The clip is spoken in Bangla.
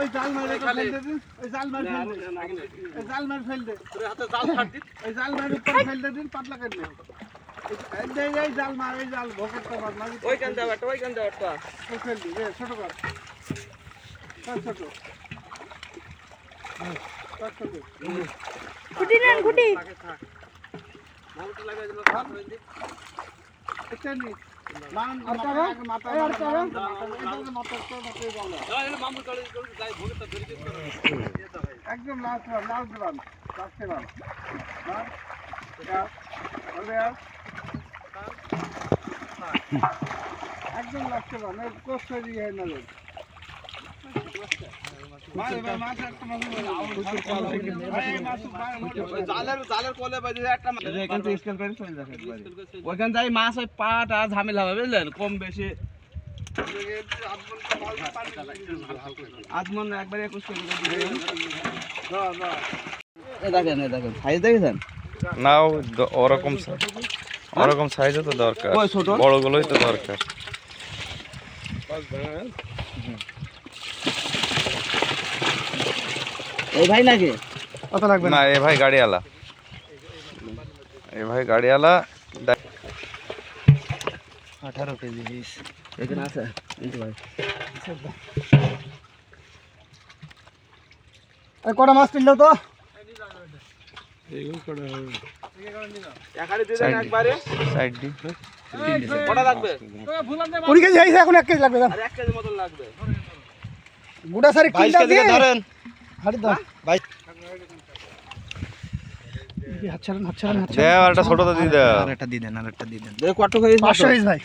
ওই জাল মারে ফেল দে, ওই জাল মার ফেল দে, ওই জাল মার ফেল দে, তোর হাতে জাল ছাড় দি, ওই জাল মার উপর ফেল দে দিন পাতলা করে নে। এই জাল মার, এই জাল ভোকেরটা মার না। ওই কান দাও একটা, ওই কান দাও একটা। ওই ফেল দি, রে ছোট কর। ছোট। ছোট। খুঁটি নেন খুঁটি। মালটা লাগাই দিল হাত হই দি। এটা নি। মান মাথা মাথা মাথা মামু চলে যাই ভোগটা ধরে দিতে একদম লাস্ট রান লাস্টে রান এটা বলে একদম লাস্টে রান এর কোস্ট হয়ে যায় না লোক জালের কোলে বাজে একটা এখান থেকে স্কেল করে চলে যাবে ওইখান যাই মাছ ওই পাটা ঝামেলা হবে বুঝলেন কম বেশি আজমন একবার 21 করে দিবেন দেখেন সাইজ দেখেছেন না ওরকম সাইজও তো দরকার বড়গুলোই তো দরকার এই ভাই নাকি কত লাগবে না এ ভাই গাড়িওয়ালা 18 কেজি পিস এখানে আছে কিন্তু ভাই এই কটা মাছ নিল তো এখানে দিয়ে দেন একবারে সাইড দি কটা লাগবে 20 কেজি হইছে এখন 1 কেজি লাগবে আর 1 কেজি মতন লাগবে গুড়া সারি কিনটা দিয়ে ধরেন হাড়ি দাও ভাই হাত ছাড়েন দে আর একটা ছোট তো দি দে আরেকটা দিয়ে দেন দেখো কত হয়েছে 500 ভাই